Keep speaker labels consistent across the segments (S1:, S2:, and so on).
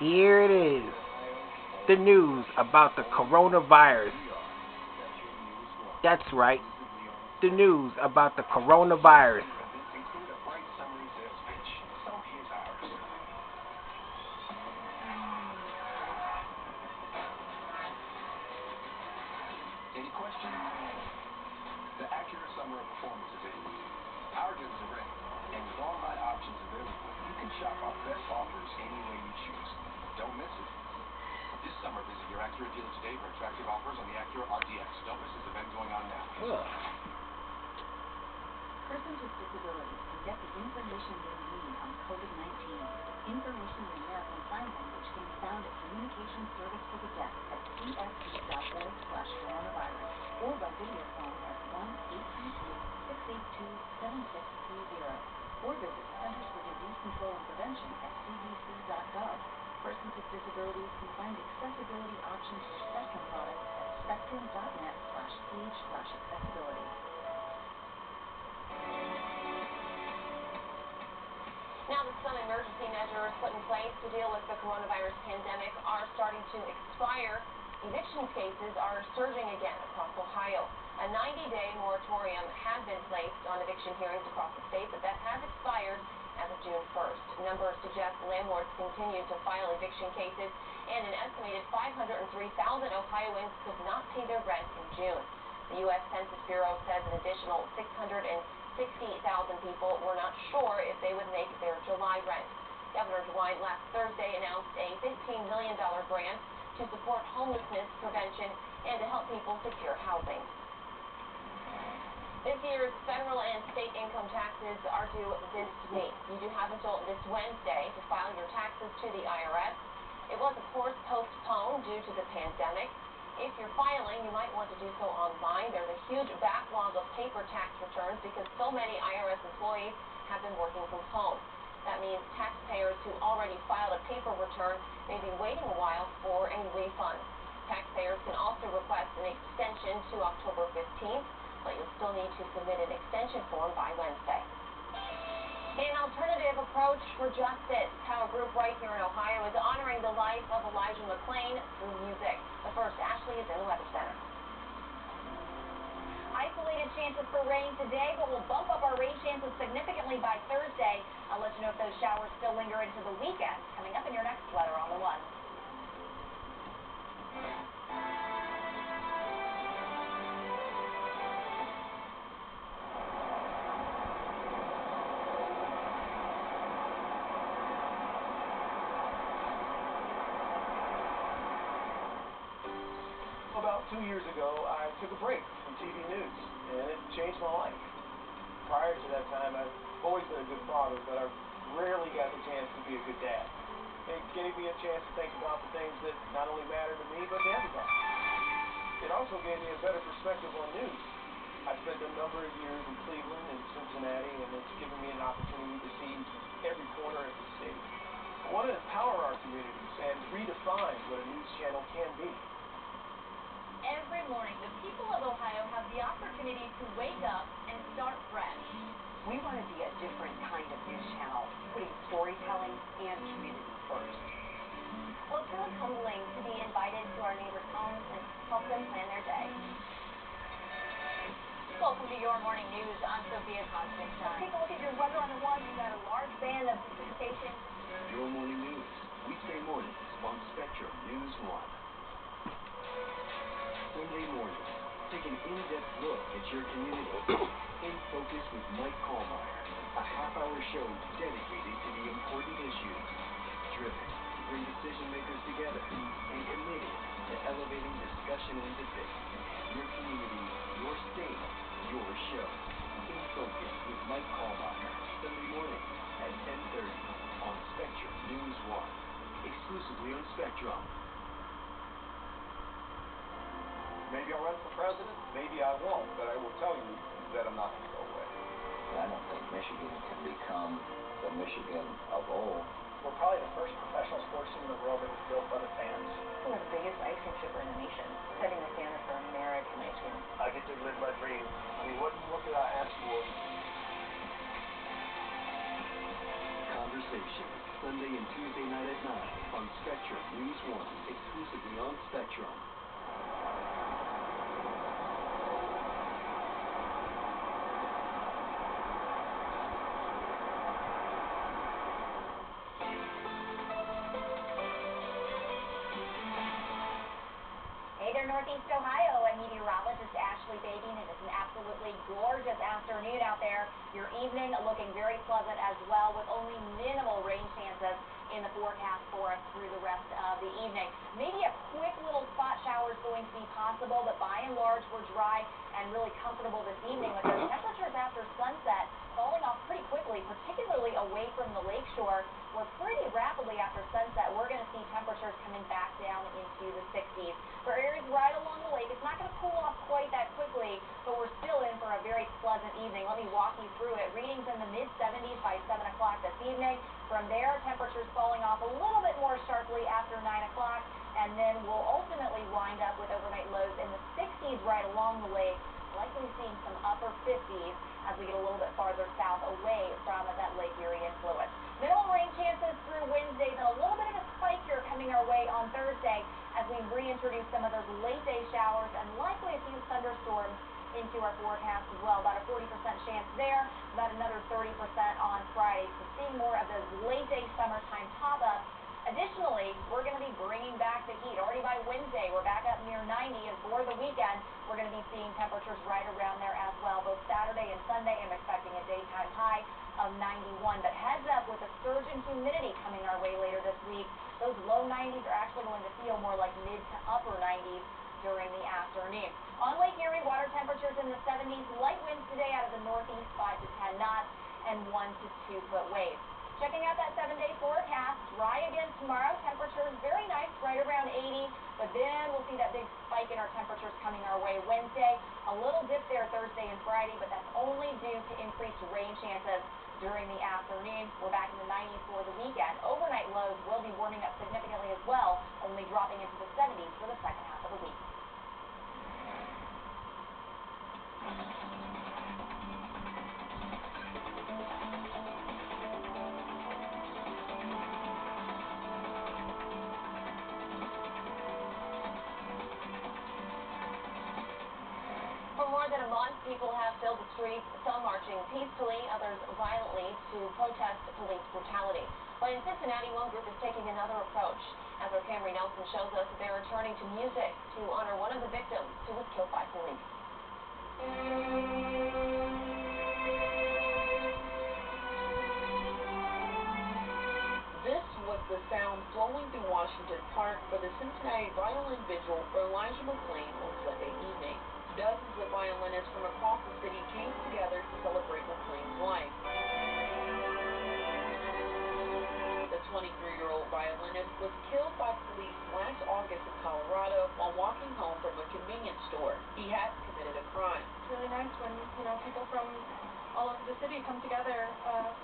S1: Here it is. The news about the coronavirus. That's right. The news about the coronavirus.
S2: Any questions? The Acura Summer of Performance is in. Our deals are ready, and with online options available, you can shop our best offers any way you choose. Don't miss it. This summer, visit your Acura dealer today for attractive offers on the Acura RDX. Don't miss this event going on now.
S3: Persons with disabilities can get the information they need on COVID-19. Information in American Sign Language can be found at Communication Service for the Deaf at csd.org/coronavirus or by video phone at 1-833-682-7630 or visit the Centers for Disease Control and Prevention at cdc.gov. Persons with disabilities can find accessibility options for Spectrum products at spectrum.net/page/accessibility.
S4: Now that some emergency measures put in place to deal with the coronavirus pandemic are starting to expire, eviction cases are surging again across Ohio. A 90-day moratorium had been placed on eviction hearings across the state, but that has expired as of June 1st. Numbers suggest landlords continue to file eviction cases, and an estimated 503,000 Ohioans could not pay their rent in June. The U.S. Census Bureau says an additional 660,000 people were not sure if they would make their July rent. Governor DeWine last Thursday announced a $15 million grant to support homelessness prevention and to help people secure housing. This year's federal and state income taxes are due this week. You do have until this Wednesday to file your taxes to the IRS. It was, of course, postponed due to the pandemic. If you're filing, you might want to do so online. There's a huge backlog of paper tax returns because so many IRS employees have been working from home. That means taxpayers who already filed a paper return may be waiting a while for a refund. Taxpayers can also request an extension to October 15th, but you'll still need to submit an extension form by Wednesday. An alternative approach for justice, how a group right here in Ohio is honoring the life of Elijah McClain through music. But first, Ashley is in the Weather Center.
S5: Isolated chances for rain today, but we'll bump up our rain chances significantly by Thursday. I'll let you know if those showers still linger into the weekend. Coming up in your next Weather on the One.
S6: About 2 years ago, I took a break from TV news, and it changed my life. Prior to that time, I've always been a good father, but I rarely got the chance to be a good dad. It gave me a chance to think about the things that not only matter to me, but to everybody. It also gave me a better perspective on news. I spent a number of years in Cleveland and Cincinnati, and it's given me an opportunity to see every corner of the state. I want to empower our communities and redefine what a news channel can be.
S5: Every morning, the people of Ohio have the opportunity to wake up and start fresh.
S7: We want to be a different kind of news channel, putting storytelling and community first.
S5: Well, it feels humbling to be invited to our neighbors' homes and help them plan their day. Welcome to your morning news. I'm Sophia Constantine. Take a look at your weather on the One. We've got a large band of precipitation.
S2: Your morning news, weekday mornings on Spectrum News 1. Sunday mornings, take an in-depth look at your community. In Focus with Mike Kallmeyer, a half-hour show dedicated to the important issues, driven to bring decision-makers together, and committed to elevating discussion and debate. Your community, your state, your show. In Focus with Mike Kallmeyer, Sunday mornings at 10:30 on Spectrum News 1, exclusively on Spectrum.
S6: Maybe I'll run for president, maybe I won't, but I will tell you that I'm not going to go away.
S8: I don't think Michigan can become the Michigan of old.
S6: We're probably the first professional sports team in the world that was built by the fans.
S3: We're the biggest ice cream shipper in the nation, setting the standard for American ice cream.
S6: I get to live my dream. I mean, what could I ask for?
S2: Conversations Sunday and Tuesday night at 9 on Spectrum News 1, exclusively on Spectrum.
S5: Hey there, Northeast Ohio. I'm meteorologist Ashley Baby, and it's an absolutely gorgeous afternoon out there. Your evening looking very pleasant as well, with only minimal rain chances in the forecast for us through the rest of the evening. Maybe a quick little spot shower is going to be possible, but by and large, we're dry and really comfortable this evening with those temperatures after sunset falling off pretty quickly, particularly away from the lakeshore, where pretty rapidly after sunset, we're going to see temperatures coming back down into the 60s. For areas right along the lake, it's not going to cool off quite that quickly, but we're still in for a very pleasant evening. Let me walk you through it. Readings in the mid-70s by 7 o'clock this evening. From there, temperatures falling off a little bit more sharply after 9 o'clock, and then we'll ultimately wind up with overnight lows in the 60s right along the lake, likely seeing some upper 50s as we get a little bit farther south away from that Lake Erie influence. Minimal rain chances through Wednesday, then a little bit of a spike here coming our way on Thursday as we reintroduce some of those late day showers and likely a few thunderstorms into our forecast as well. About a 40% chance there, about another 30% on Friday. So seeing more of those late day summertime pop-ups. Additionally, we're going to be bringing back the heat. Already by Wednesday, we're back up near 90, and for the weekend, we're going to be seeing temperatures right around there as well. Both Saturday and Sunday, I'm expecting a daytime high of 91. But heads up with a surge in humidity coming our way later this week. Those low 90s are actually going to feel more like mid to upper 90s during the afternoon. On Lake Erie, water temperatures in the 70s. Light winds today out of the northeast, 5 to 10 knots, and 1 to 2 foot waves. Checking out that 7-day forecast, dry again tomorrow. Temperatures very nice, right around 80. But then we'll see that big spike in our temperatures coming our way Wednesday. A little dip there Thursday and Friday, but that's only due to increased rain chances during the afternoon. We're back in the 90s for the weekend. Overnight lows will be warming up significantly as well, only dropping into the 70s for the second half of the week.
S4: For more than a month, people have filled the streets, some marching peacefully, others violently, to protest police brutality. But in Cincinnati, one group is taking another approach. As our Camry Nelson shows us, they're turning to music to honor one of the victims who was killed by police.
S9: This was the sound flowing through Washington Park for the Cincinnati Violin Vigil for Elijah McClain on Sunday evening. Dozens of violinists from across the city came together to celebrate McClain's life. The 23-year-old violinist was killed by police last August in Colorado while walking home from a convenience store. He hadn't committed a crime.
S10: It's really nice when, people from all over the city come together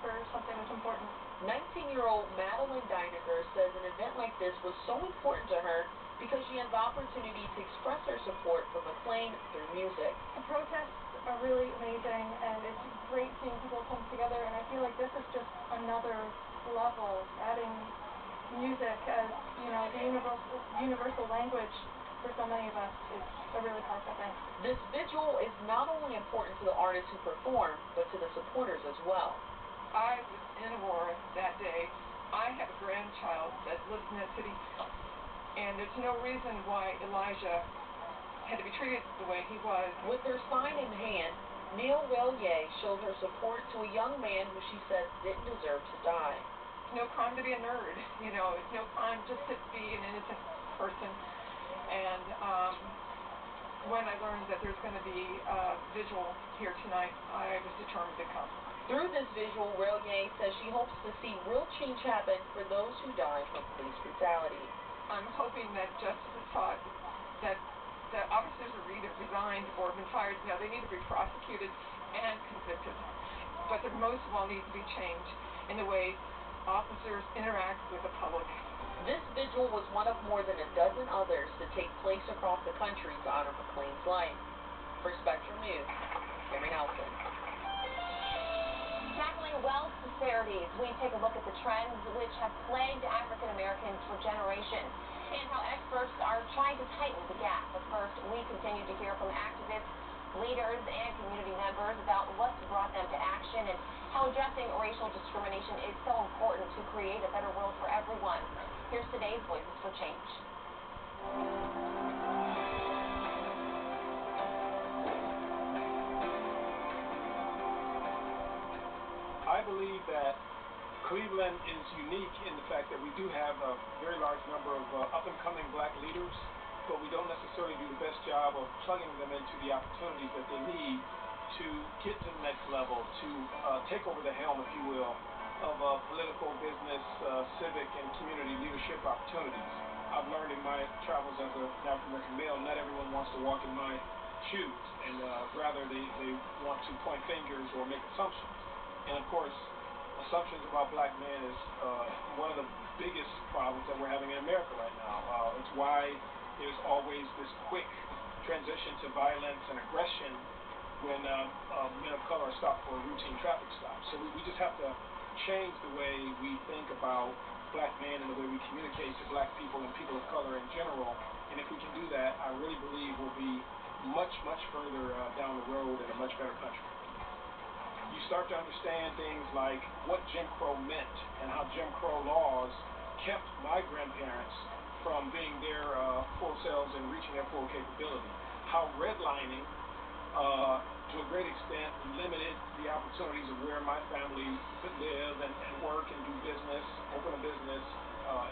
S10: for something that's important.
S9: 19-year-old Madeline Deinecker says an event like this was so important to her because she has the opportunity to express her support for McClain through music.
S10: The protests are really amazing, and it's great seeing people come together, and I feel like this is just another level, adding music as, the universal language for so many of us is a really powerful thing.
S9: This vigil is not only important to the artists who perform, but to the supporters as well.
S11: I was in Aurora that day. I have a grandchild that lives in that city, and there's no reason why Elijah had to be treated the way he was.
S9: With her sign in hand, Neil Relier showed her support to a young man who she says didn't deserve to die.
S11: It's no crime to be a nerd, it's no crime just to be an innocent person. And when I learned that there's going to be a vigil here tonight, I was determined to come.
S9: Through this visual, Relier says she hopes to see real change happen for those who died from police brutality.
S11: I'm hoping that justice is sought, that officers are either resigned or been fired. Now, they need to be prosecuted and convicted. But there most of all needs to be change in the way officers interact with the public.
S9: This vigil was one of more than a dozen others to take place across the country to honor McClain's life. For Spectrum News, Camry Nelson.
S4: Tackling wealth disparity these, we take a look at the trends which have plagued African Americans for generations and how experts are trying to tighten the gap. But first, we continue to hear from activists, leaders, and community members about what's brought them to action and how addressing racial discrimination is so important to create a better world for everyone. Here's today's Voices for Change.
S12: I believe that Cleveland is unique in the fact that we do have a very large number of up-and-coming black leaders, but we don't necessarily do the best job of plugging them into the opportunities that they need to get to the next level, to take over the helm, if you will, of political, business, civic, and community leadership opportunities. I've learned in my travels as an African-American male, not everyone wants to walk in my shoes, and rather they want to point fingers or make assumptions. And of course, assumptions about black men is one of the biggest problems that we're having in America right now. It's why there's always this quick transition to violence and aggression when men of color are stopped for a routine traffic stop. So we just have to change the way we think about black men and the way we communicate to black people and people of color in general. And if we can do that, I really believe we'll be much, much further down the road in a much better country. You start to understand things like what Jim Crow meant and how Jim Crow laws kept my grandparents from being their full selves and reaching their full capability. How redlining, to a great extent, limited the opportunities of where my family could live and work and do business, open a business,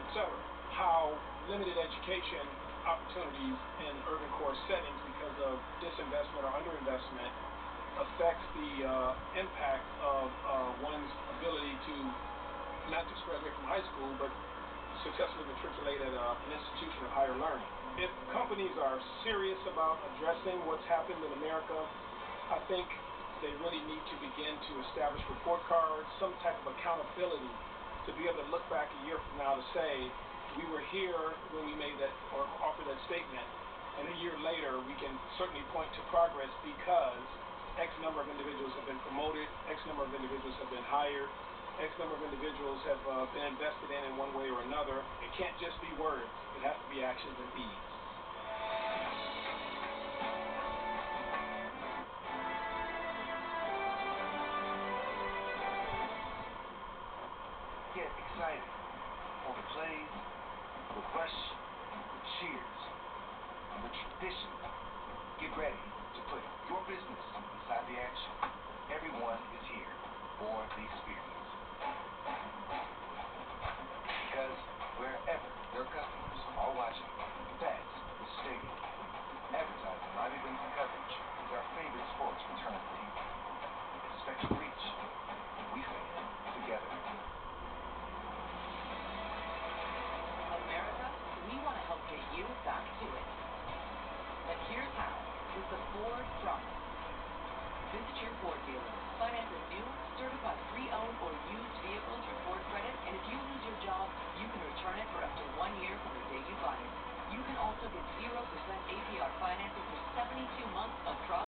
S12: etc. How limited education opportunities in urban core settings because of disinvestment or underinvestment affects the impact of one's ability to not just graduate from high school, but successfully matriculate at an institution of higher learning. If companies are serious about addressing what's happened in America, I think they really need to begin to establish report cards, some type of accountability to be able to look back a year from now to say, we were here when we made that or offered that statement, and a year later we can certainly point to progress because X number of individuals have been promoted, X number of individuals have been hired, X number of individuals have been invested in one way or another. It can't just be words. It has to be actions and deeds.
S2: Get excited for the plays, the rush, the cheers, and the tradition. Get ready to put your business inside the action. Everyone is here for the experience.